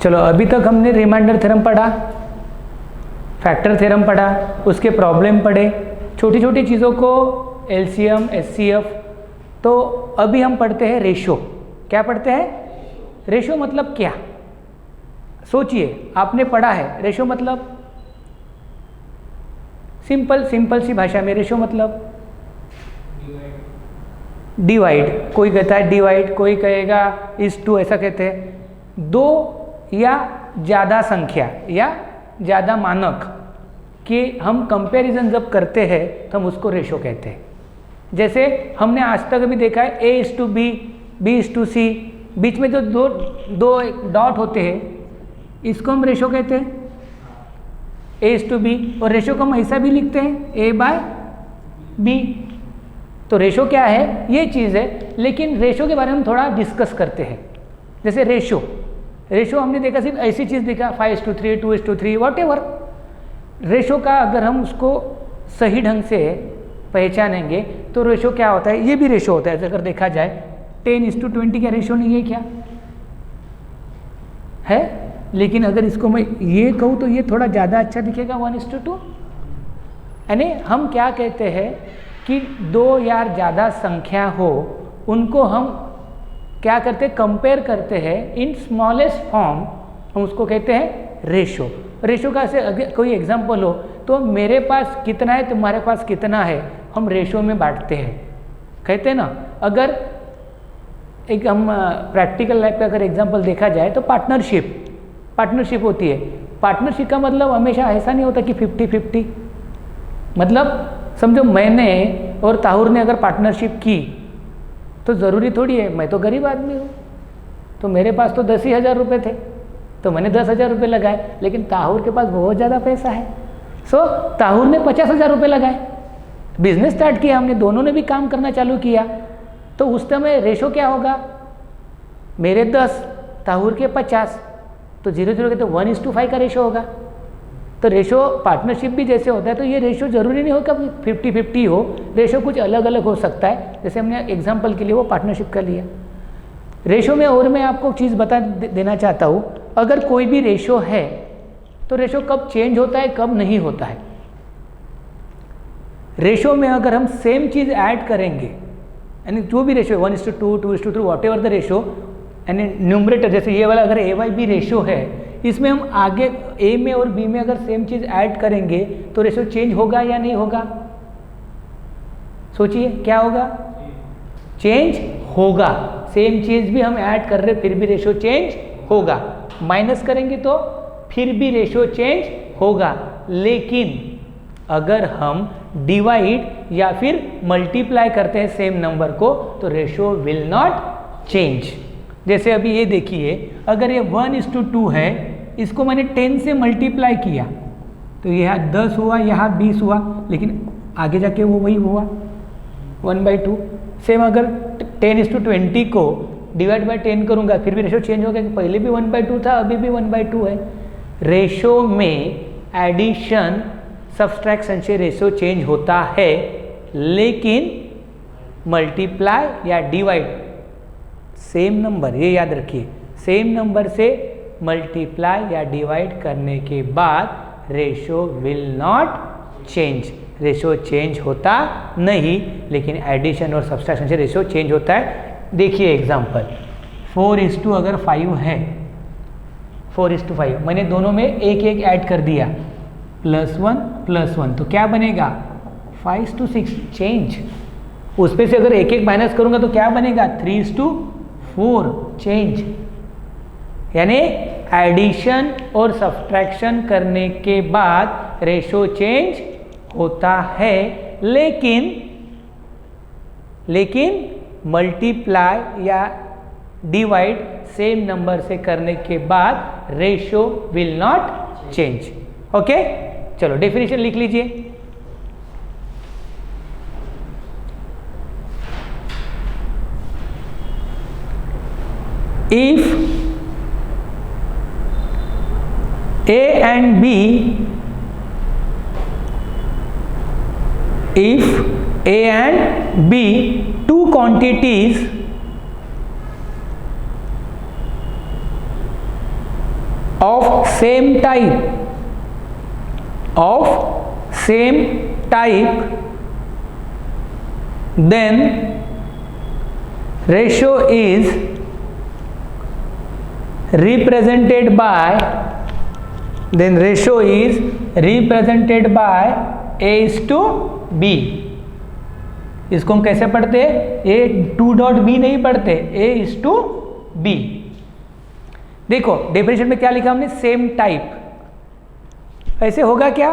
चलो अभी तक हमने रिमाइंडर थ्योरम पढ़ा, फैक्टर थ्योरम पढ़ा, उसके प्रॉब्लम पढ़े, छोटी छोटी चीज़ों को एलसीएम, एचसीएफ। तो अभी हम पढ़ते हैं रेशो। क्या पढ़ते हैं? रेशो मतलब क्या? सोचिए, आपने पढ़ा है रेशो मतलब, सिंपल सी भाषा में रेशो मतलब डिवाइड। कोई कहता है डिवाइड, कोई कहेगा इस टू, ऐसा कहते हैं। दो या ज़्यादा संख्या या ज़्यादा मानक कि हम कंपैरिजन जब करते हैं तो हम उसको रेशो कहते हैं। जैसे हमने आज तक अभी देखा है A:B, B:C, बीच में जो दो डॉट होते हैं इसको हम रेशो कहते हैं, A:B। और रेशो को हम ऐसा भी लिखते हैं A/B। तो रेशो क्या है? ये चीज़ है। लेकिन रेशो के बारे में हम थोड़ा डिस्कस करते हैं। जैसे रेशो हमने देखा सिर्फ ऐसी चीज़ देखा 5:3, 2:3, वॉटेवर। रेशो का अगर हम उसको सही ढंग से पहचानेंगे तो रेशो क्या होता है? ये भी रेशो होता है। अगर देखा जाए 10:20 का रेशो नहीं है क्या है? लेकिन अगर इसको मैं ये कहूँ तो ये थोड़ा ज़्यादा अच्छा दिखेगा 1:2। यानी हम क्या कहते हैं कि दो या ज़्यादा संख्या हो उनको हम क्या करते हैं? कंपेयर करते हैं इन स्मॉलेस्ट फॉर्म, हम उसको कहते हैं रेशो। रेशो का से अगर कोई एग्जांपल हो तो मेरे पास कितना है, तुम्हारे पास कितना है, हम रेशो में बांटते हैं। कहते हैं ना, अगर एक हम प्रैक्टिकल लाइफ पे अगर एग्जांपल देखा जाए तो पार्टनरशिप होती है। पार्टनरशिप का मतलब हमेशा ऐसा नहीं होता कि 50-50। मतलब समझो मैंने और ताहुर ने अगर पार्टनरशिप की तो ज़रूरी थोड़ी है, मैं तो गरीब आदमी हूँ तो मेरे पास तो 10,000 रुपये थे तो मैंने 10,000 रुपये लगाए, लेकिन ताहुर के पास बहुत ज़्यादा पैसा है सो ताहुर ने 50,000 रुपये लगाए। बिजनेस स्टार्ट किया हमने, दोनों ने भी काम करना चालू किया। तो उस समय रेशो क्या होगा? मेरे 10, ताहुर के 50, तो 0:0 के तो 1:5 का रेशो होगा। तो रेशो पार्टनरशिप भी जैसे होता है तो ये रेशो ज़रूरी नहीं होगा 50-50 हो, रेशो कुछ अलग अलग हो सकता है। जैसे हमने एग्जांपल के लिए वो पार्टनरशिप का लिया। रेशो में और मैं आपको चीज़ बता देना चाहता हूँ, अगर कोई भी रेशो है तो रेशो कब चेंज होता है, कब नहीं होता है। रेशो में अगर हम सेम चीज़ ऐड करेंगे, यानी जो भी रेशो 1:2, 2:3, वॉटेवर द रेशो, यानी न्यूमरेटर जैसे ये वाला अगर A/B रेशो है, इसमें हम आगे A में और B में अगर सेम चीज़ ऐड करेंगे तो रेशो चेंज होगा या नहीं होगा? सोचिए क्या होगा? चेंज होगा। सेम चीज़ भी हम ऐड कर रहे फिर भी रेशो चेंज होगा। माइनस करेंगे तो फिर भी रेशो चेंज होगा। लेकिन अगर हम डिवाइड या फिर मल्टीप्लाई करते हैं सेम नंबर को तो रेशो विल नॉट चेंज। जैसे अभी ये देखिए, अगर ये 1:2 है, इसको मैंने 10 से मल्टीप्लाई किया तो यहाँ 10 हुआ, यहाँ 20 हुआ, लेकिन आगे जाके वो वही हुआ 1/2। सेम अगर 10:20 को डिवाइड बाय 10 करूँगा फिर भी रेशो चेंज होगा कि पहले भी 1/2 था, अभी भी 1/2 है। रेशो में एडिशन सब्सट्रैक्शन से रेशो चेंज होता है, लेकिन मल्टीप्लाई या डिवाइड सेम नंबर, ये याद रखिए, सेम नंबर से मल्टीप्लाई या डिवाइड करने के बाद ratio will not change. Ratio change होता नहीं, लेकिन एडिशन और सब्सट्रैक्शन से रेशो चेंज होता है। देखिए एग्जांपल, 4:5 अगर 5 है, 4:5 मैंने दोनों में एक एक ऐड कर दिया, +1 तो क्या बनेगा? 5:6 चेंज। उस पे से अगर एक एक माइनस करूंगा तो क्या बनेगा? 3:4 चेंज। यानी एडिशन और सब्सट्रैक्शन करने के बाद रेशो चेंज होता है, लेकिन मल्टीप्लाई या डिवाइड सेम नंबर से करने के बाद ratio will not change. Okay, चलो डेफिनेशन लिख लीजिए। If A and B, two quantities same type, then ratio is represented by A:B। इसको हम कैसे पढ़ते हैं? A:2.B नहीं पढ़ते, A:B। देखो डेफिनेशन में क्या लिखा हमने? Same type. ऐसे होगा क्या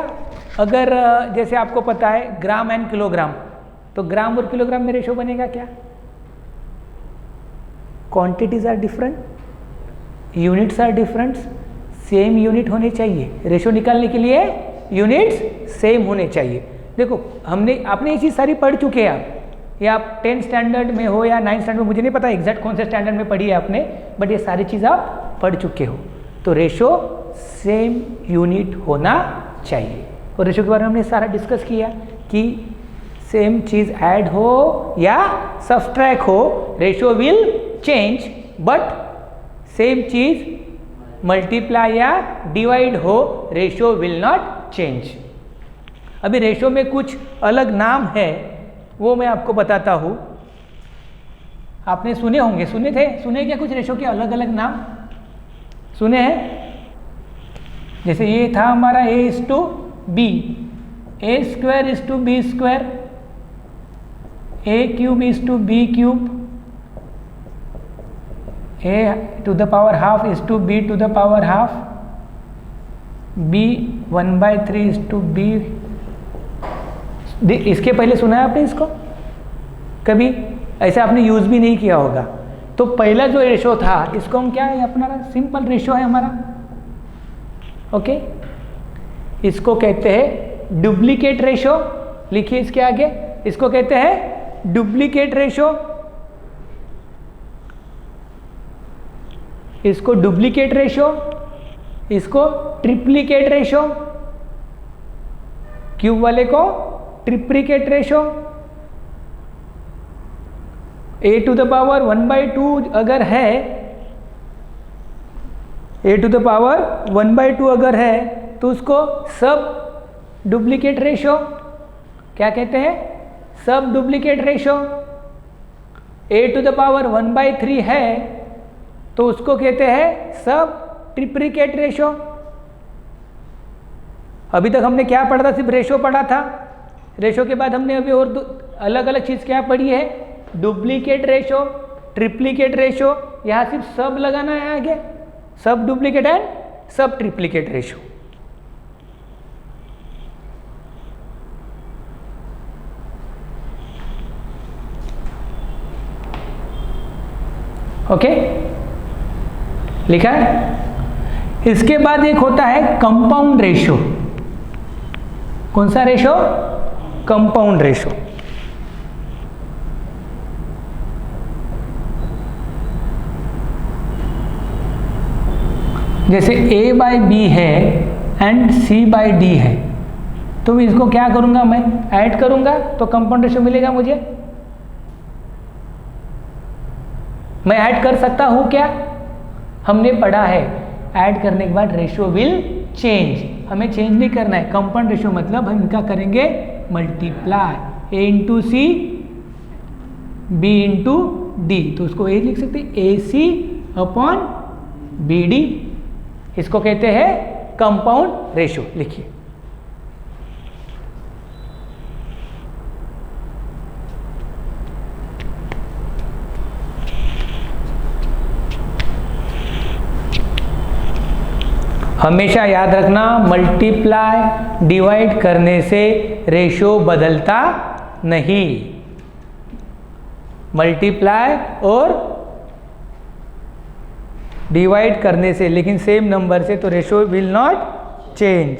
अगर जैसे आपको पता है ग्राम एंड किलोग्राम, तो ग्राम और किलोग्राम में रेशो बनेगा क्या? Quantities are different, units are different, same unit होने चाहिए। रेशो निकालने के लिए यूनिट्स सेम होने चाहिए। देखो आपने ये चीज़ सारी पढ़ चुके हैं आप, या आप 10th स्टैंडर्ड में हो या 9th स्टैंडर्ड में, मुझे नहीं पता एग्जैक्ट कौन से स्टैंडर्ड में पढ़ी है आपने, बट ये सारी चीज़ आप पढ़ चुके हो। तो रेशो सेम यूनिट होना चाहिए। और रेशो के बारे में हमने सारा डिस्कस किया कि सेम चीज़ ऐड हो या सब्सट्रैक्ट हो, ratio will change, but same cheese multiply या डिवाइड हो, रेशो विल नॉट चेंज। अभी रेशो में कुछ अलग नाम है, वो मैं आपको बताता हूँ। आपने सुने होंगे, सुने क्या कुछ रेशो के अलग अलग नाम सुने हैं? जैसे ये था हमारा A:B, A²:B², A³:B³, A⁻²⁰, B⁻3/B। इसके पहले सुना है आपने इसको? कभी ऐसे आपने यूज भी नहीं किया होगा। तो पहला जो रेशो था इसको हम क्या है, अपना सिंपल रेशो है हमारा, ओके। इसको कहते हैं डुप्लीकेट रेशो। लिखिए इसके आगे, इसको कहते हैं डुप्लीकेट रेशो। इसको डुप्लीकेट रेशो, इसको ट्रिप्लीकेट रेशो, क्यूब वाले को ट्रिप्लीकेट रेशो। A⁻1/2 अगर है, A⁻1/2 अगर है तो उसको सब डुप्लीकेट रेशो क्या कहते हैं? सब डुप्लीकेट रेशो। A⁻1/3 है तो उसको कहते हैं सब ट्रिप्लीकेट रेशो। अभी तक हमने क्या पढ़ा था? सिर्फ रेशो पढ़ा था। रेशो के बाद हमने अभी और अलग अलग चीज़ क्या पढ़ी है? Duplicate ratio, triplicate ratio. यहाँ सिर्फ सब लगाना है आगे, सब डुप्लीकेट एंड सब ट्रिप्लीकेट रेशो। ओके, लिखा है। इसके बाद एक होता है कंपाउंड रेशो। कौन सा रेशो? Compound ratio. जैसे A/B है एंड C/D है, तो मैं इसको क्या करूंगा? मैं ऐड करूंगा तो कंपाउंड रेशो मिलेगा मुझे। मैं ऐड कर सकता हूं क्या? हमने पढ़ा है ऐड करने के बाद रेशो विल चेंज। हमें चेंज नहीं करना है। कंपाउंड रेशो मतलब हम इनका करेंगे मल्टीप्लाई, A⁻C, B⁻D। तो उसको ये लिख सकते हैं AC/BD। इसको कहते हैं कंपाउंड रेशो। लिखिए, हमेशा याद रखना मल्टीप्लाई डिवाइड करने से रेशो बदलता नहीं। मल्टीप्लाई और डिवाइड करने से, लेकिन सेम नंबर से, तो ratio will not change.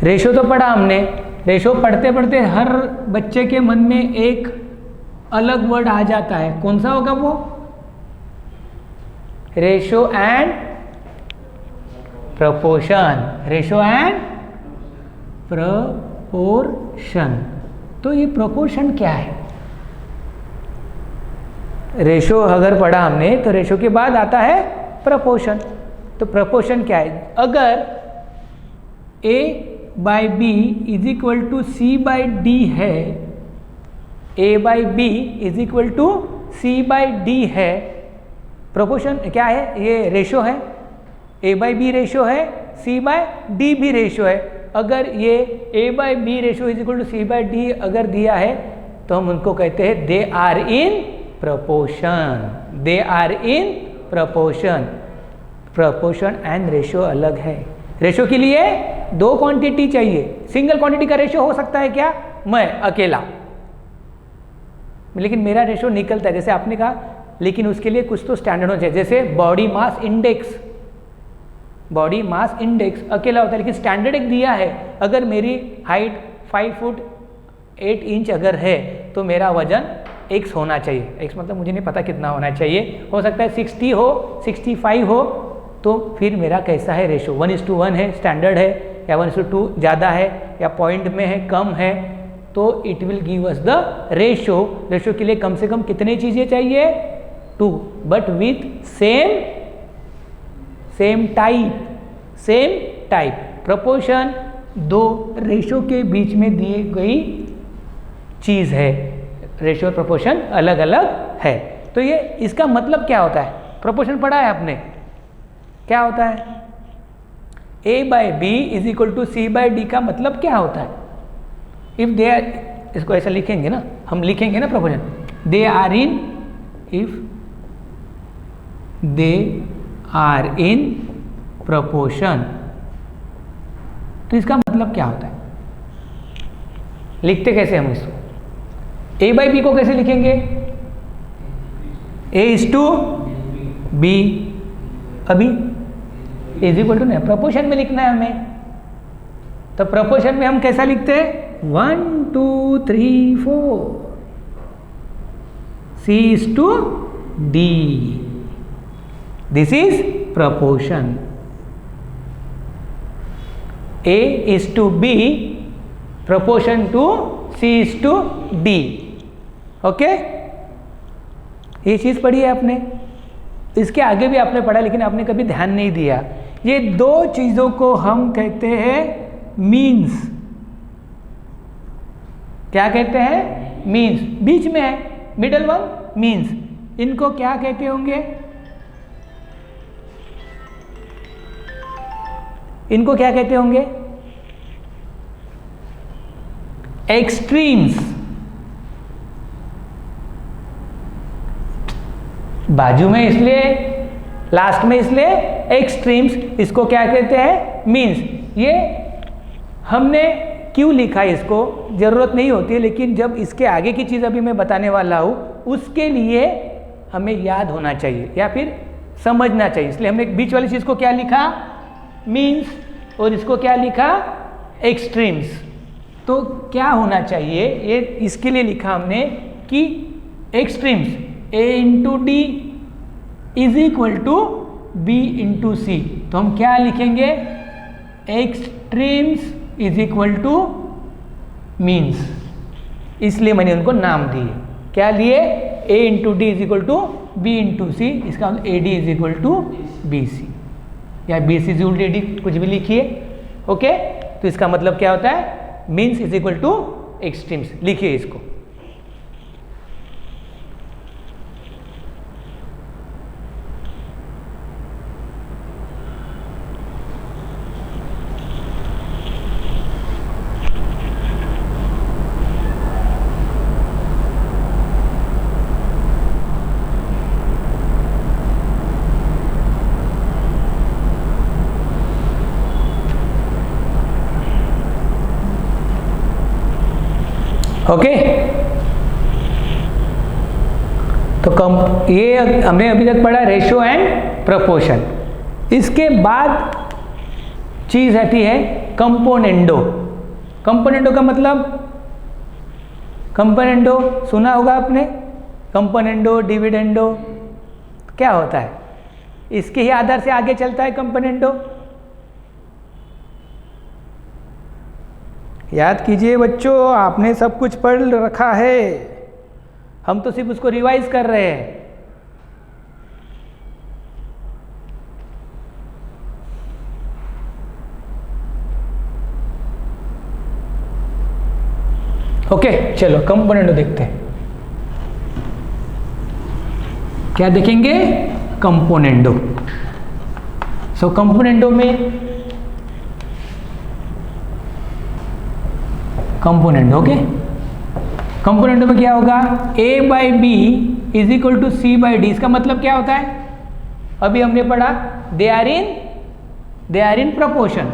Ratio तो पढ़ा हमने। रेशो पढ़ते पढ़ते हर बच्चे के मन में एक अलग वर्ड आ जाता है। कौन सा होगा वो? Ratio and proportion. Ratio and proportion. तो ये प्रोपोर्शन क्या है? रेशो अगर पढ़ा हमने तो रेशो के बाद आता है प्रपोर्शन। तो प्रपोर्शन क्या है? अगर A/B is equal to C/D है, A/B is equal to C/D है, प्रोपोर्शन क्या है? ये रेशो है, A/B रेशो है, C/D भी रेशो है। अगर ये A/B ratio is equal to C/D अगर दिया है तो हम उनको कहते हैं they are in proportion, they are in proportion. Proportion and ratio अलग है। रेशो के लिए दो क्वांटिटी चाहिए। सिंगल क्वांटिटी का रेशो हो सकता है क्या? मैं अकेला, लेकिन मेरा रेशो निकलता है जैसे आपने कहा, लेकिन उसके लिए कुछ तो स्टैंडर्ड होना चाहिए। जैसे body mass index, body mass index अकेला होता है, लेकिन स्टैंडर्ड एक दिया है। अगर मेरी हाइट 5 फुट 8 इंच अगर है तो मेरा वजन x होना चाहिए। x मतलब मुझे नहीं पता कितना होना चाहिए, हो सकता है 60 हो, 65 हो, तो फिर मेरा कैसा है रेशो? 1:1 है, स्टैंडर्ड है, या 1:2 ज़्यादा है, या पॉइंट में है, कम है, तो it will give us the ratio. Ratio के लिए कम से कम कितनी चीज़ें चाहिए? 2, but with same type. Proportion दो रेशो के बीच में दी गई चीज़ है, रेशो और प्रपोर्शन अलग अलग है। तो ये इसका मतलब क्या होता है? प्रपोर्शन पढ़ा है आपने, क्या होता है? A/B is equal to C/D का मतलब क्या होता है? इफ दे आर, इसको ऐसा लिखेंगे ना, हम लिखेंगे ना proportion, they are in, if they are in proportion, तो इसका मतलब क्या होता है? लिखते कैसे हम इसको? A/B को कैसे लिखेंगे? A/B, अभी इज इक्वल टू नहीं, प्रपोर्शन में लिखना है हमें। तो प्रपोर्शन में हम कैसा लिखते हैं? 1 2 3 4, C/D, this is proportion. A/B proportion to C/D, okay? ये चीज़ पढ़ी है आपने, इसके आगे भी आपने पढ़ा, लेकिन आपने कभी ध्यान नहीं दिया। ये दो चीज़ों को हम कहते हैं मीन्स। क्या कहते हैं? मीन्स। बीच में है, मिडल वन मीन्स। इनको क्या कहते होंगे? इनको क्या कहते होंगे? एक्सट्रीम्स। बाजू में इसलिए, लास्ट में इसलिए एक्सट्रीम्स। इसको क्या कहते हैं? मीन्स। ये हमने क्यों लिखा है इसको जरूरत नहीं होती है, लेकिन जब इसके आगे की चीज़ अभी मैं बताने वाला हूँ उसके लिए हमें याद होना चाहिए या फिर समझना चाहिए, इसलिए हमने बीच वाली चीज़ को क्या लिखा? मीन्स, और इसको क्या लिखा? एक्सट्रीम्स। तो क्या होना चाहिए? ये इसके लिए लिखा हमने कि extremes A/D is equal to B/C। तो हम क्या लिखेंगे? Extremes is equal two means. इसलिए मैंने उनको नाम दिए। क्या लिए? A/D is equal to B/C, इसका मतलब AD is equal to BC, या BC is equal to AD, कुछ भी लिखिए, ओके? तो इसका मतलब क्या होता है? Means is equal two extremes. लिखिए इसको। ओके? तो ये हमने अभी तक पढ़ा रेशो एंड प्रपोर्शन। इसके बाद चीज आती है कंपोनेंडो। कंपोनेंडो का मतलब, कंपोनेंडो सुना होगा आपने, कंपोनेंडो, डिविडेंडो, क्या होता है? इसके ही आधार से आगे चलता है कंपोनेंडो। याद कीजिए बच्चों, आपने सब कुछ पढ़ रखा है। हम तो सिर्फ उसको रिवाइज कर रहे हैं। ओके चलो कंपोनेंडो देखते हैं। क्या देखेंगे? कंपोनेंडो। सो कंपोनेंडो में ओके, कंपोनेंडो में क्या होगा? a by B is equal to C by D. इसका मतलब क्या होता है? अभी हमने पढ़ा they are in proportion,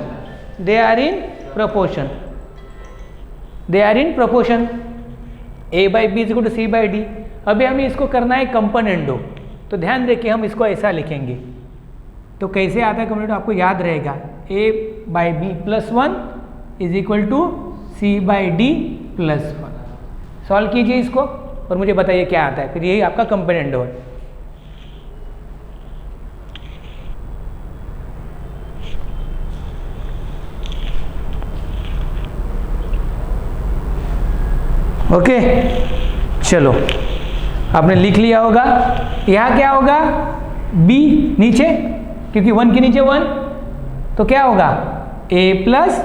they are in proportion, a by B is equal to C by D. अभी हमें इसको करना है कंपोनेंडो, तो ध्यान रखिए हम इसको ऐसा लिखेंगे। तो कैसे आता है कंपोनेंडो? आपको याद रहेगा a by B plus 1 is equal to C by D plus 1। Solve कीजिए इसको और मुझे बताइए क्या आता है, फिर यही आपका कंपोनेंडो है। ओके चलो, आपने लिख लिया होगा। यहाँ क्या होगा? b नीचे, क्योंकि 1 के नीचे 1, तो क्या होगा? a plus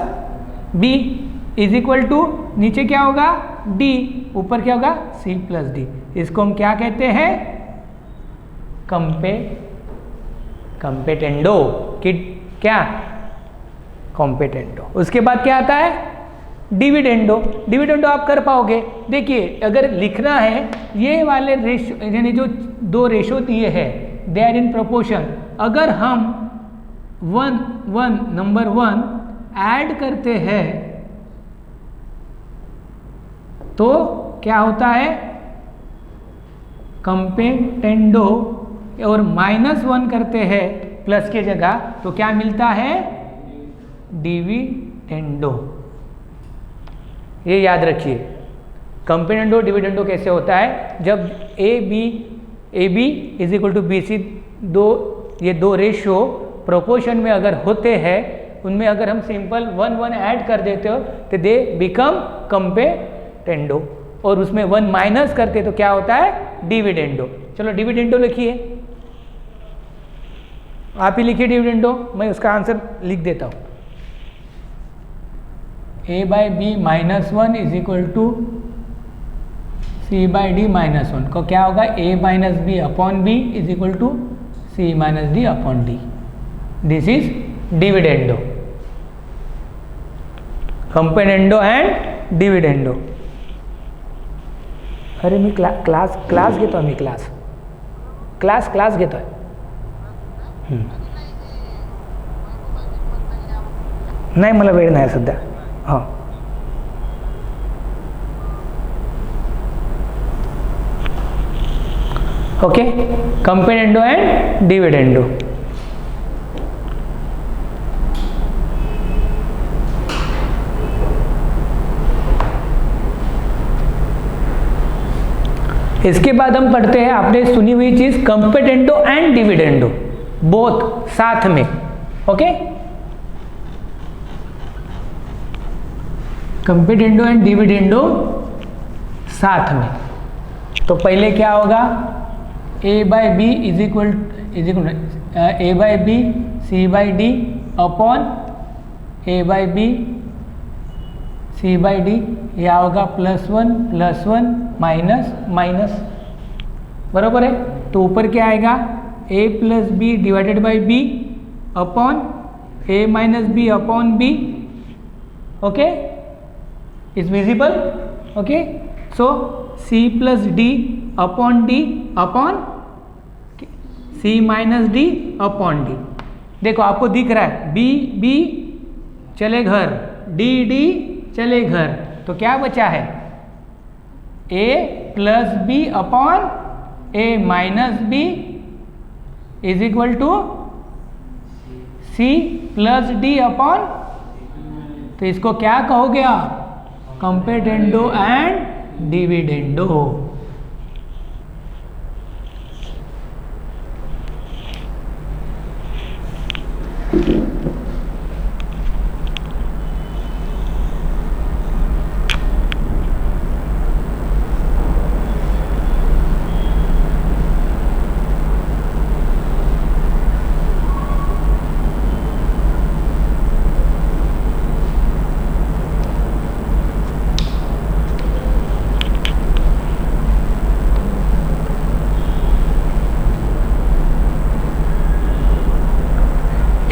B is equal to नीचे क्या होगा? d, ऊपर क्या होगा? c plus D. इसको हम क्या कहते हैं? कंपेटेंडो कि क्या? कॉम्पेटेंडो। उसके बाद क्या आता है? डिविडेंडो। डिविडेंडो आप कर पाओगे। देखिए अगर लिखना है ये वाले रेशो, यानी जो दो रेशो दिए हैं दे आर इन प्रोपोर्शन, अगर हम नंबर 1 ऐड करते हैं तो क्या होता है? कंपेटेंडो। और -1 करते हैं प्लस के जगह तो क्या मिलता है? डिविडेंडो। ये याद रखिए। कंपेटेंडो डिविडेंडो कैसे होता है? जब A B is equal to B C, ये दो रेशो प्रोपोर्शन में अगर होते हैं, उनमें अगर हम सिंपल 1 ऐड कर देते हो तो दे बिकम कंपेटेंडो, और उसमें 1 माइनस करते तो क्या होता है? डिविडेंडो। चलो डिविडेंडो लिखिए, आप ही लिखिए डिविडेंडो, मैं उसका आंसर लिख देता हूँ। a by B -1 is equal to C by D -1 को क्या होगा? a minus B upon B is equal to C minus D upon D. This is dividendo, componendo and dividendo. अरे मी क्लास घेतो आम्ही, क्लास घेतोय। नाही मला वेळ नाही सध्या। हाँ ओके, कंपेटेंडो एंड डिविडेंडो। इसके बाद हम पढ़ते हैं, आपने सुनी हुई चीज कंपेटेंडो एंड डिविडेंडो, बोथ साथ में। ओके, कंपेटेंडो एंड डिविडेंडो साथ में। तो पहले क्या होगा? a by B is equal A by B C by D upon A by B C by D. यह होगा +1 माइनस, बराबर है। तो ऊपर क्या आएगा? a plus B divided by B upon a minus B upon B. Okay, is visible? Okay, so c plus d upon d upon c minus d upon d। देखो आपको दिख रहा है b चले घर, d चले घर, तो क्या बचा है? a plus B upon a minus B is equal to c plus d upon, तो इसको क्या कहोगे आप? Componendo and dividendo.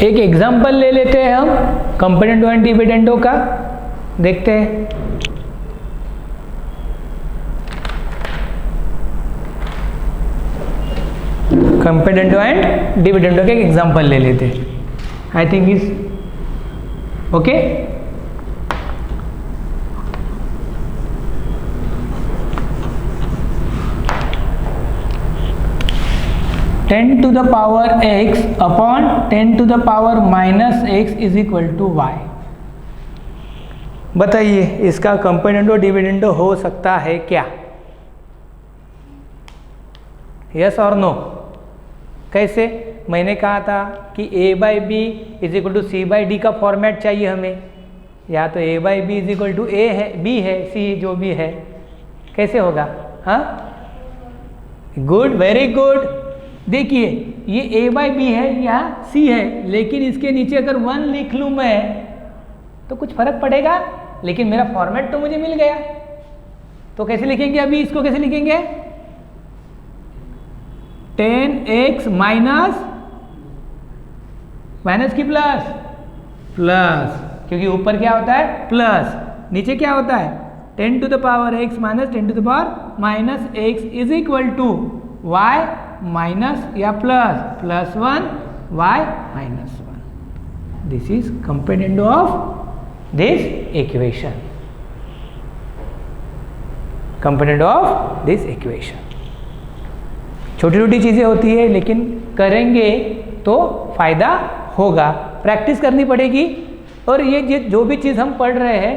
एक एग्जाम्पल ले लेते हैं हम कंपोनेंडो एंड डिविडेंडो का, देखते हैं। कंपोनेंडो एंड डिविडेंडो का एक एग्जाम्पल ले लेते हैं। I think is okay. 10 to the power x upon 10 to the power minus x is equal to y। बताइए इसका कंपोनेंडो डिविडेंडो हो सकता है क्या? यस और नो? कैसे? मैंने कहा था कि a by B is equal to C by D का फॉर्मेट चाहिए हमें, या तो a by B is equal to A है, b है, c जो भी है। कैसे होगा? हाँ, गुड, वेरी गुड। देखिए ये a बाई बी है, यहाँ c है, लेकिन इसके नीचे अगर 1 लिख लूँ मैं तो कुछ फर्क पड़ेगा, लेकिन मेरा फॉर्मेट तो मुझे मिल गया। तो कैसे लिखेंगे अभी इसको? कैसे लिखेंगे? 10x माइनस की प्लस, क्योंकि ऊपर क्या होता है? प्लस, नीचे क्या होता है? 10 to the power x minus 10 to the power minus x is equal to y minus या plus 1 y minus 1। This is componendo of this equation, componendo of this equation. छोटी छोटी चीज़ें होती है, लेकिन करेंगे तो फायदा होगा, प्रैक्टिस करनी पड़ेगी। और ये जो भी चीज़ हम पढ़ रहे हैं,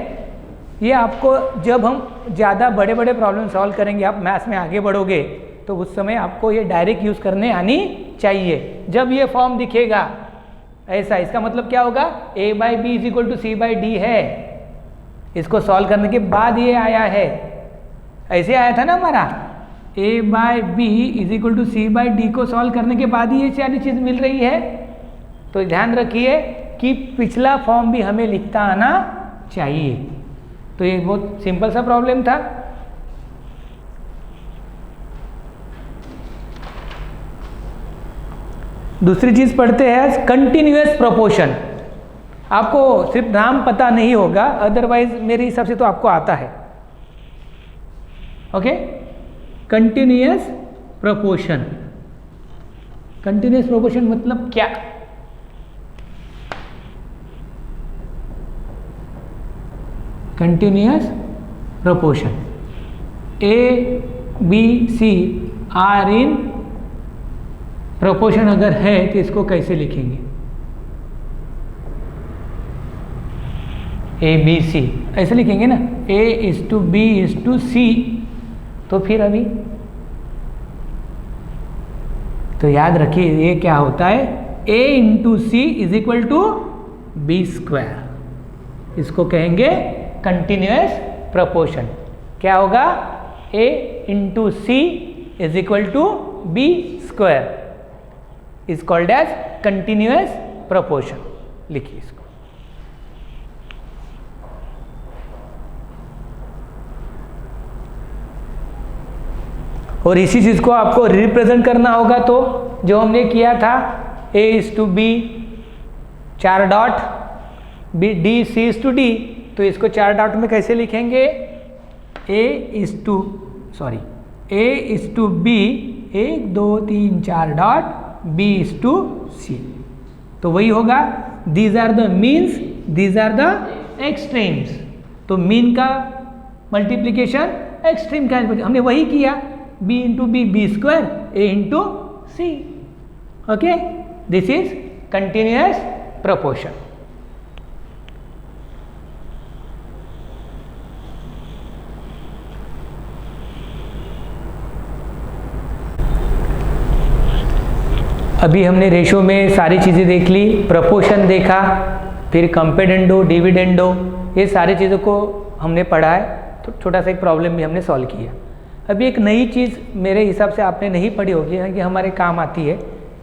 ये आपको जब हम ज़्यादा बड़े बड़े प्रॉब्लम सॉल्व करेंगे, आप मैथ्स में आगे बढ़ोगे, तो उस समय आपको ये डायरेक्ट यूज़ करने आनी चाहिए। जब ये फॉर्म दिखेगा ऐसा, इसका मतलब क्या होगा? a by B is equal to C by D है। इसको सॉल्व करने के बाद ये आया है, ऐसे आया था ना हमारा, a by B is equal to C by D को सॉल्व करने के बाद ही ये सारी चीज़ मिल रही है। तो ध्यान रखिए कि पिछला फॉर्म भी हमें लिखता आना चाहिए। तो ये बहुत सिंपल सा प्रॉब्लम था। दूसरी चीज़ पढ़ते हैं कंटिन्यूअस प्रोपोर्शन। आपको सिर्फ नाम पता नहीं होगा, अदरवाइज मेरे हिसाब से तो आपको आता है। Okay, continuous proportion. Continuous proportion मतलब क्या? Continuous proportion, A B C are in proportion अगर है तो इसको कैसे लिखेंगे? ए बी सी ऐसे लिखेंगे ना, A is to B is to C. तो फिर अभी तो याद रखिए ये क्या होता है? a into C is equal to B square. इसको कहेंगे कंटिन्यूअस प्रोपोर्शन। क्या होगा? a into C is equal to B square is called as continuous proportion. लिखिए इसको। और इसी चीज़ को आपको रिप्रेजेंट करना होगा, तो जो हमने किया था a is to B 4 dot, B D C is to D, तो इसको 4 डॉट में कैसे लिखेंगे? a is to B 1 2 3 4 dot, b is to c। तो वही होगा, these are the means, these are the extremes. तो मीन का मल्टीप्लीकेशन एक्सट्रीम का हमने वही किया, b into B B square, a into C. Okay, this is continuous proportion. अभी हमने रेशो में सारी चीज़ें देख ली, प्रोपोर्शन देखा, फिर कंपोनेंडो, डिविडेंडो, ये सारी चीज़ों को हमने पढ़ा है। तो छोटा सा एक प्रॉब्लम भी हमने सॉल्व किया। अभी एक नई चीज़ मेरे हिसाब से आपने नहीं पढ़ी होगी, कि हमारे काम आती है।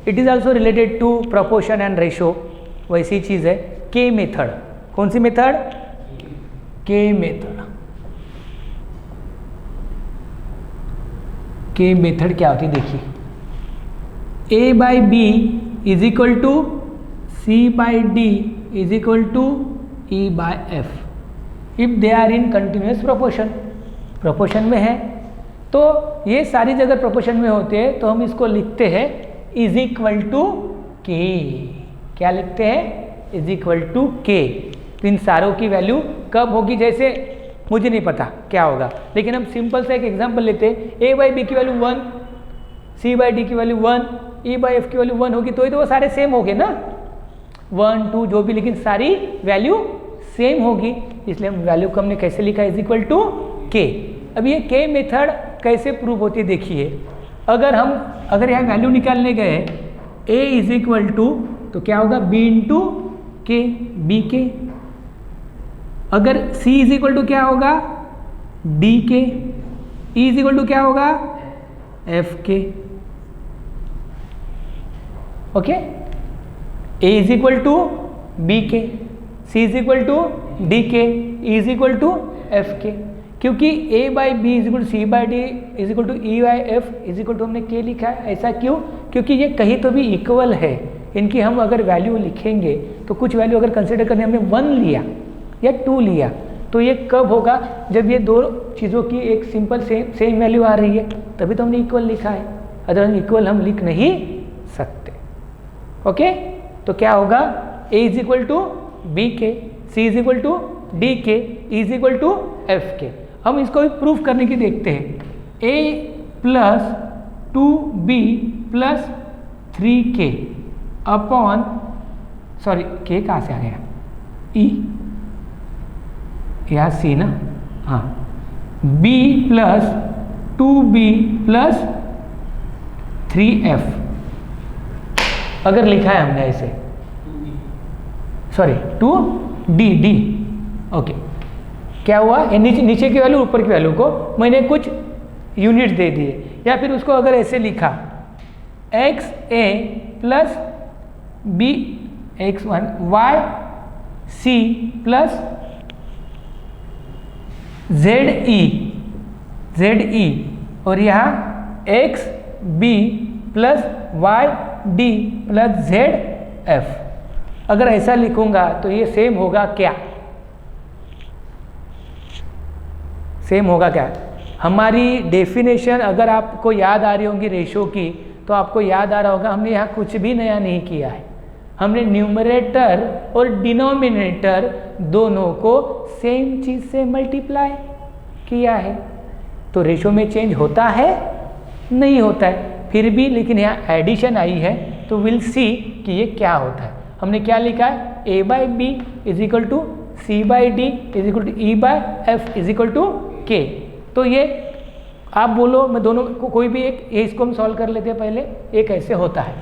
It is also related to proportion and ratio. वैसी चीज़ है के मेथड। कौन सी method? K method. K method क्या होती है देखिए, a by B is equal to C by D is equal to E by F if they are in continuous proportion, proportion में है। तो ये सारी जगह प्रोपोर्शन में होते हैं तो हम इसको लिखते हैं इज इक्वल टू के। क्या लिखते हैं? Is equal to K. तो इन सारों की वैल्यू कब होगी, जैसे मुझे नहीं पता क्या होगा, लेकिन हम सिंपल से एक एग्जांपल लेते हैं। ए बाई बी की वैल्यू 1, सी बाई डी की वैल्यू 1, ई बाई एफ की वैल्यू 1 होगी तो ही तो वो सारे सेम हो गए ना, 1 2 जो भी, लेकिन सारी वैल्यू सेम होगी, इसलिए हम वैल्यू को हमने कैसे लिखा? इज इक्वल टू के। अब ये के मेथड कैसे प्रूव होती है देखिए। अगर यहाँ वैल्यू निकालने गए a इज इक्वल टू तो क्या होगा? b इंटू के, बी के। अगर c इज इक्वल टू क्या होगा? d K. e is equal to क्या होगा? f K. Okay, a is equal to b K, c is equal to d K, e is equal to f K. क्योंकि a by B is equal to C by D is equal to E by F is equal to हमने K लिखा है। ऐसा क्यों? क्योंकि ये कहीं तो भी इक्वल है। इनकी हम अगर वैल्यू लिखेंगे तो कुछ वैल्यू अगर कंसिडर करने हमने 1 लिया या 2 लिया तो ये कब होगा? जब ये दो चीज़ों की एक सिंपल सेम वैल्यू आ रही है, तभी तो हमने इक्वल लिखा है। अदरवाइज इक्वल हम लिख नहीं सकते। ओके, तो क्या होगा? a is equal to B K, c is equal to D K, e is equal to F K. हम इसको भी प्रूफ करने की देखते हैं। a plus 2b plus 3k upon, sorry k कहाँ से आ गया? e, यहाँ c ना, हाँ, b plus 2b plus 3f अगर लिखा है हमने ऐसे, सॉरी 2d, ओके। क्या हुआ? नीचे की वैल्यू ऊपर की वैल्यू को मैंने कुछ यूनिट दे दिए, या फिर उसको अगर ऐसे लिखा x a plus b x1 y c plus z e और यहाँ x b plus y d plus z f, अगर ऐसा लिखूंगा तो ये सेम होगा क्या? सेम होगा क्या? हमारी डेफिनेशन अगर आपको याद आ रही होंगी रेशो की, तो आपको याद आ रहा होगा हमने यहाँ कुछ भी नया नहीं किया है। हमने न्यूमरेटर और डिनोमिनेटर दोनों को सेम चीज़ से मल्टीप्लाई किया है। तो रेशो में चेंज होता है? नहीं होता है, फिर भी लेकिन यहाँ एडिशन आई है तो विल सी कि ये क्या होता है। हमने क्या लिखा है? a by B is equal to C by D is equal to E by F is equal to K. तो ये आप बोलो, मैं दोनों को कोई भी एक, ये इसको हम सॉल्व कर लेते हैं पहले। ये कैसे होता है?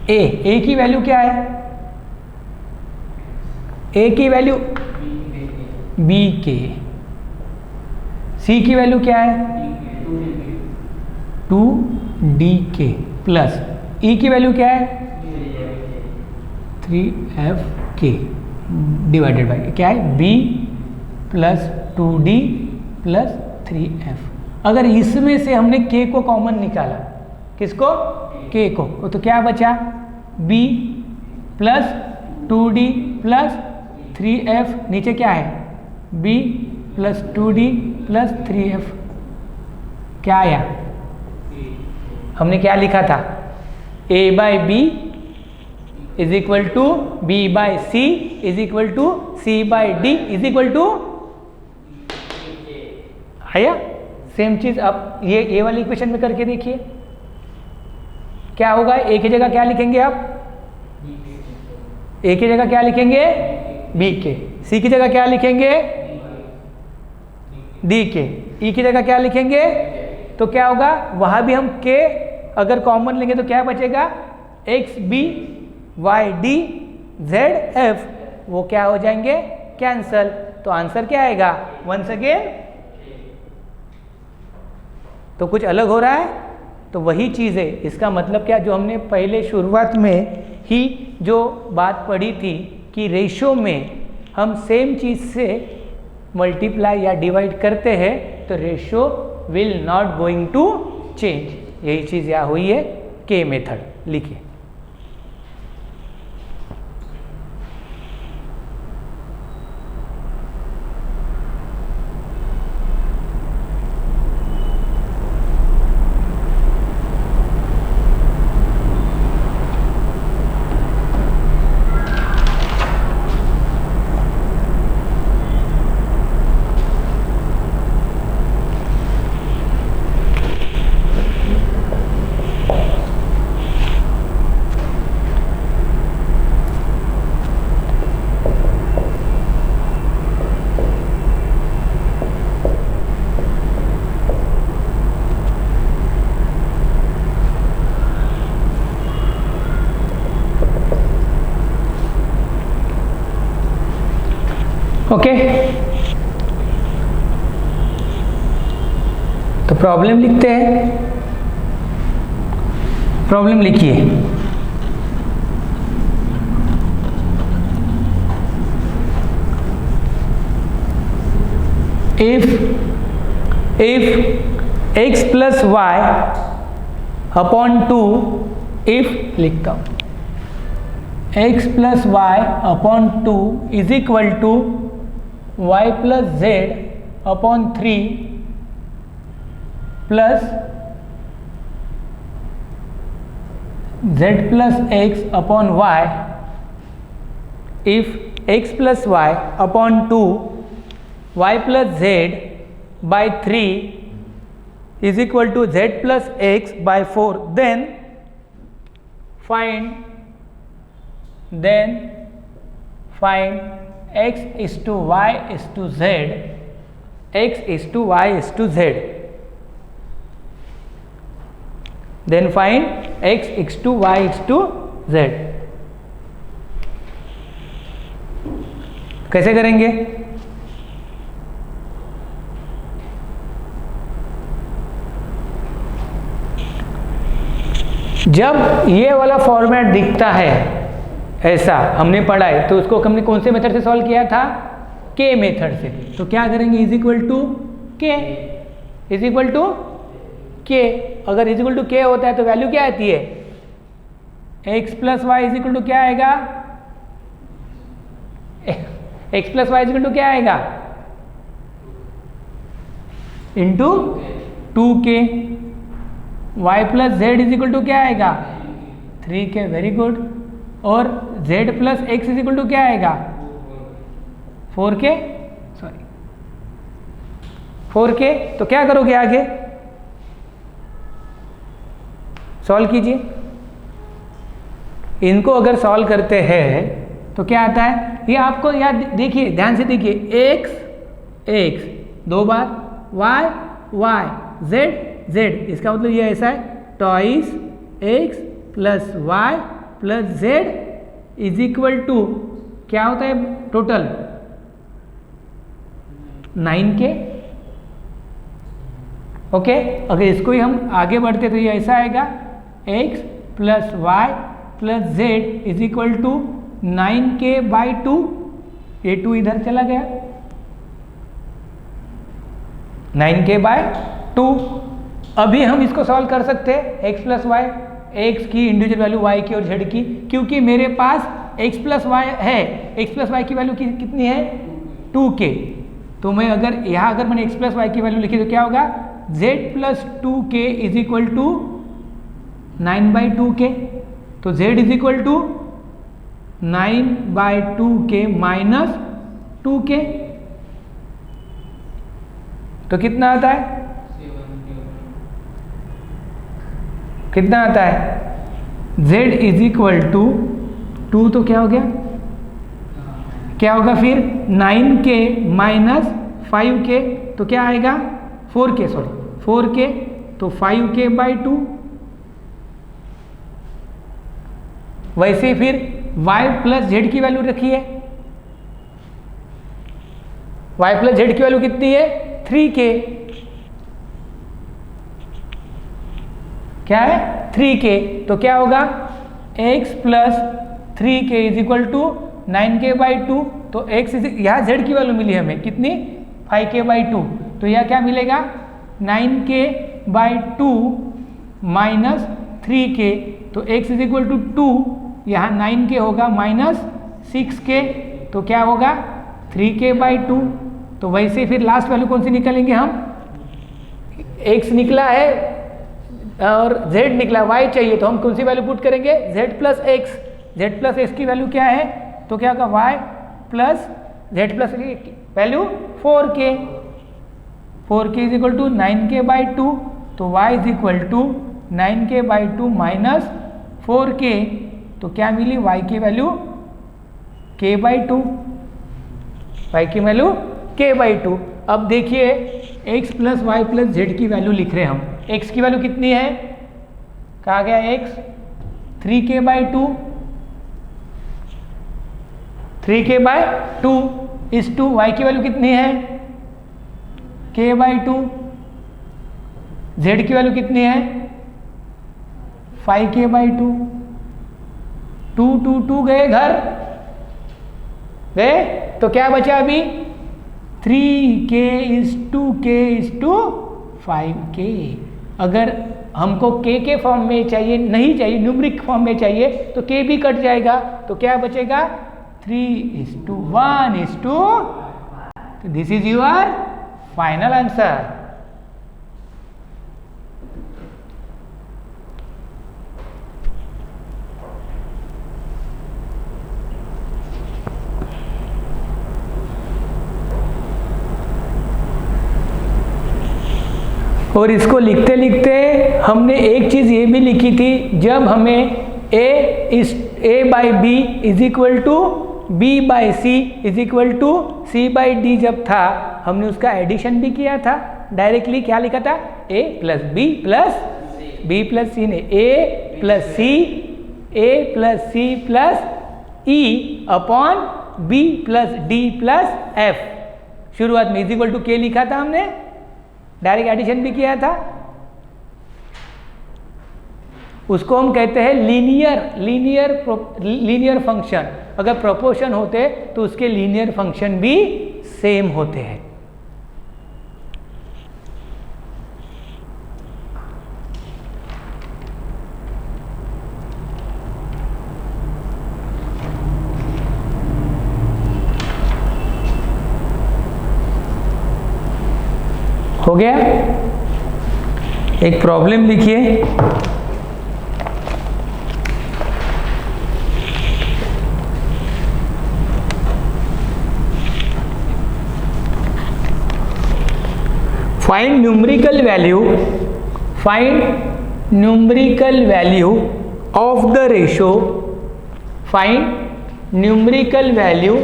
a की वैल्यू क्या है? a की वैल्यू b के, c की वैल्यू क्या है? 2d के प्लस e की वैल्यू क्या है? 3f के डिवाइडेड बाई क्या है? b plus 2d plus 3f। अगर इसमें से हमने k को कॉमन निकाला, किसको? k को, तो क्या बचा? b plus 2d plus 3f, नीचे क्या है? b plus 2d plus 3f। क्या आया? हमने क्या लिखा था? a by B is equal to B by C is equal to C by D is equal to, आया? सेम चीज अब ये वाली इक्वेशन में करके देखिए क्या होगा। ए की जगह क्या लिखेंगे आप? ए की जगह क्या लिखेंगे? बी के। सी की जगह क्या लिखेंगे? डी के। ई की जगह क्या लिखेंगे? तो क्या होगा? वहां भी हम के अगर कॉमन लेंगे तो क्या बचेगा? X B Y D Z F, वो क्या हो जाएंगे? कैंसल। तो आंसर क्या आएगा? Once again. तो कुछ अलग हो रहा है, तो वही चीज़ है। इसका मतलब क्या, जो हमने पहले शुरुआत में ही जो बात पढ़ी थी कि रेशो में हम सेम चीज़ से मल्टीप्लाई या डिवाइड करते हैं तो ratio will not going to change. यही चीज़ यहाँ हुई है, के मेथड लिखिए। ओके, तो प्रॉब्लम लिखते हैं। प्रॉब्लम लिखिए। if x plus y upon 2, if लिखता हूँ x plus y upon 2 is equal to y plus z upon 3 plus z plus x upon y, if x plus y upon 2 y plus z by 3 is equal to z plus x by 4, then find x is to y is to z, x is to y is to z, then find x is to y is to z। कैसे करेंगे? जब ये वाला format दिखता है ऐसा हमने पढ़ा है, तो उसको हमने कौन से मेथड से सॉल्व किया था? के मेथड से। तो क्या करेंगे? इज इक्वल टू के, इज इक्वल टू के। अगर इज इक्वल टू के होता है तो वैल्यू क्या आती है? X plus Y is equal to क्या आएगा? X plus Y is equal to क्या आएगा? Into 2k। Y plus Z is equal to क्या आएगा? 3k। Very good. और z plus X is equal to क्या आएगा? 4k, sorry 4k। तो क्या करोगे आगे? सॉल्व कीजिए। इनको अगर सॉल्व करते हैं तो क्या आता है? ये आपको याद देखिए, ध्यान से देखिए। x दो बार, y z, इसका मतलब ये ऐसा है, twice x plus Y plus Z is equal to क्या होता है टोटल? 9k। ओके, अगर इसको ही हम आगे बढ़ते तो ये ऐसा आएगा, x plus Y plus Z is equal to 9k by 2। ये 2 इधर चला गया, 9k बाय 2। अभी हम इसको सॉल्व कर सकते हैं x प्लस वाई, x की इंडिविजुअल वैल्यू y की और z की, क्योंकि मेरे पास x प्लस वाई है। x प्लस वाई की वैल्यू कितनी है? 2k। तो मैं अगर यहाँ अगर मैंने x प्लस वाई की वैल्यू लिखी तो क्या होगा? z plus 2k is equal to 9/2k। तो z is equal to 9/2k minus 2k। तो कितना आता है? कितना आता है? z इज इक्वल टू 2, तो क्या हो गया? क्या होगा फिर? 9k माइनस 5k, तो क्या आएगा? 4k, sorry 4k। तो 5k बाई 2। वैसे फिर y प्लस जेड की वैल्यू रखी है। y प्लस जेड की वैल्यू कितनी है? 3k। क्या है? 3k। तो क्या होगा? x plus 3k is equal to 9k by 2। तो x यहाँ z की वैल्यू मिली हमें कितनी? 5k by 2। तो यह क्या मिलेगा? 9k बाई 2 माइनस 3k, तो x इज इक्वल टू 2, यहाँ 9k होगा माइनस 6k, तो क्या होगा 3k/2। तो वैसे फिर लास्ट वैल्यू कौन सी निकालेंगे हम, x निकला है और z निकला, y चाहिए, तो हम कौन सी वैल्यू पुट करेंगे, z plus X. z plus X की वैल्यू क्या है, तो क्या होगा y plus z plus value 4k, 4k is equal to 9k/2, तो y is equal to 9k/2 minus 4k, तो क्या मिली y की वैल्यू k/2, y की वैल्यू k/2। अब देखिए x plus Y plus Z की वैल्यू लिख रहे हैं हम, x की वैल्यू कितनी है, कहा गया x 3k/2, 3k/2 इस टू, y की वैल्यू कितनी है k/2, z की वैल्यू कितनी है 5k/2, 2 2 2 गए घर गए, तो क्या बचा अभी 3k इज टू 5k। अगर हमको k के फॉर्म में चाहिए, नहीं चाहिए न्यूमरिक फॉर्म में चाहिए, तो k भी कट जाएगा, तो क्या बचेगा 3:1:, तो this is your final answer. और इसको लिखते लिखते हमने एक चीज़ ये भी लिखी थी, जब हमें a/b is equal to b/c is equal to c/d जब था, हमने उसका एडिशन भी किया था। डायरेक्टली क्या लिखा था, a plus b plus c ने a plus c plus e upon b plus d plus f, शुरुआत में इज इक्वल टू k लिखा था हमने, डायरेक्ट एडिशन भी किया था। उसको हम कहते हैं लीनियर फंक्शन। अगर प्रोपोर्शन होते तो उसके लीनियर फंक्शन भी सेम होते हैं। हो गया, एक प्रॉब्लम लिखिए, find numerical value of the ratio, find numerical value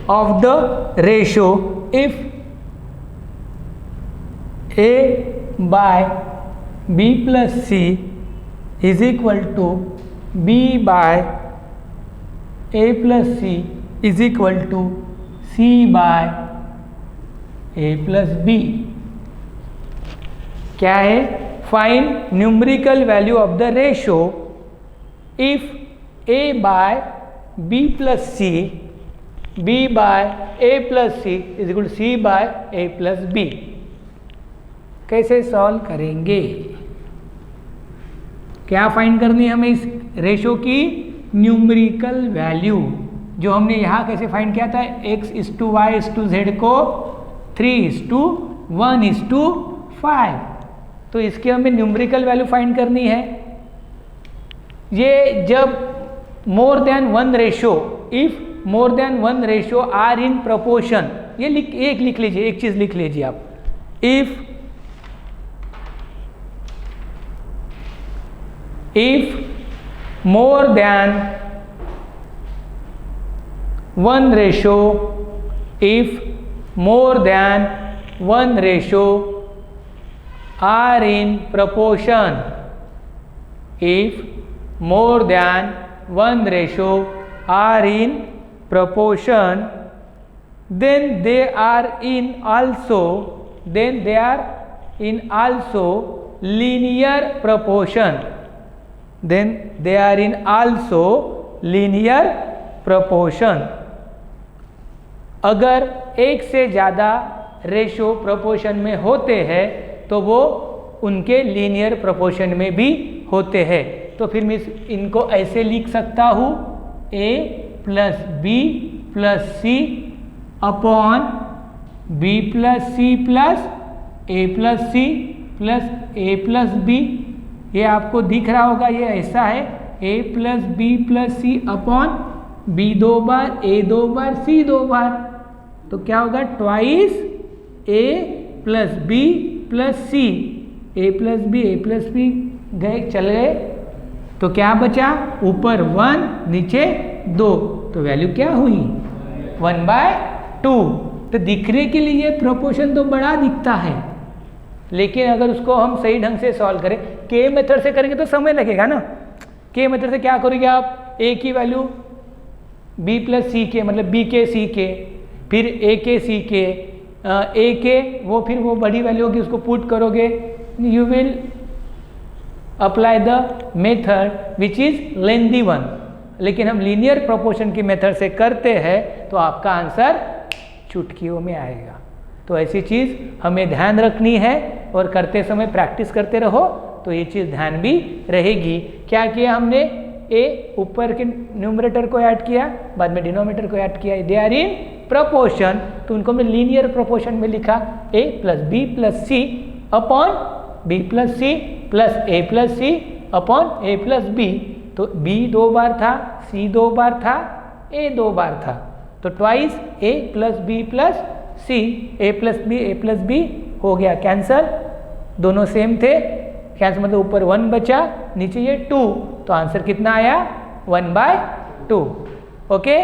of the ratio if a/b plus c is equal to b/a plus c is equal to c/a plus b। क्या है, find numerical value of the ratio if a/b plus c b/a plus c is equal to c/a plus b। कैसे solve करेंगे, क्या find करनी है हमें इस ratio की न्यूमेरिकल वैल्यू, जो हमने यहाँ कैसे फाइंड किया था, x:y:z को 3:1:5, तो इसके हमें न्यूमेरिकल वैल्यू फाइंड करनी है। ये जब more than one ratio, if more than one ratio are in proportion, ये लिख लीजिए, एक चीज लिख लीजिए आप, if more than one ratio, if more than one ratio are in proportion, if more than one ratio are in proportion, then they are in also linear proportion, then they are in also linear proportion। अगर एक से ज़्यादा ratio proportion में होते हैं तो वो उनके लीनियर प्रोपोर्शन में भी होते हैं। तो फिर मैं इनको ऐसे लिख सकता हूँ a plus B plus C upon b plus C plus a plus C plus a plus B. ये आपको दिख रहा होगा, ये ऐसा है a plus B plus C upon b 2 बार, a 2 बार, c 2 बार। तो क्या होगा, twice a plus B plus C, a plus B गए चल गए, तो क्या बचा, ऊपर 1 नीचे 2, तो वैल्यू क्या हुई 1/2। तो दिखने के लिए प्रोपोर्शन तो बड़ा दिखता है, लेकिन अगर उसको हम सही ढंग से सॉल्व करें, के मेथड से करेंगे तो समय लगेगा ना। के मेथड से क्या करोगे आप, a की वैल्यू b प्लस सी के, मतलब b के सी के, फिर a के सी के, a के वो फिर वो बड़ी वैल्यू होगी उसको पुट करोगे, you will apply the method which is lengthy one. लेकिन हम लीनियर प्रोपोर्शन की मेथड से करते हैं तो आपका आंसर चुटकियों में आएगा। तो ऐसी चीज़ हमें ध्यान रखनी है और करते समय प्रैक्टिस करते रहो तो ये चीज़ ध्यान भी रहेगी। क्या किया हमने, ए ऊपर के न्यूमरेटर को ऐड किया, बाद में डिनोमिनेटर को ऐड किया, दे आर इन प्रोपोर्शन, तो उनको हमने लीनियर प्रोपोर्शन में लिखा a plus B plus C upon B plus C plus A plus C upon A plus B. तो b 2 बार था, c 2 बार था, a 2 बार था, तो twice a plus B plus C, a plus B हो गया कैंसल, दोनों सेम थे, कैंसल मतलब ऊपर 1 बचा, नीचे ये 2, तो आंसर कितना आया 1/2। ओके।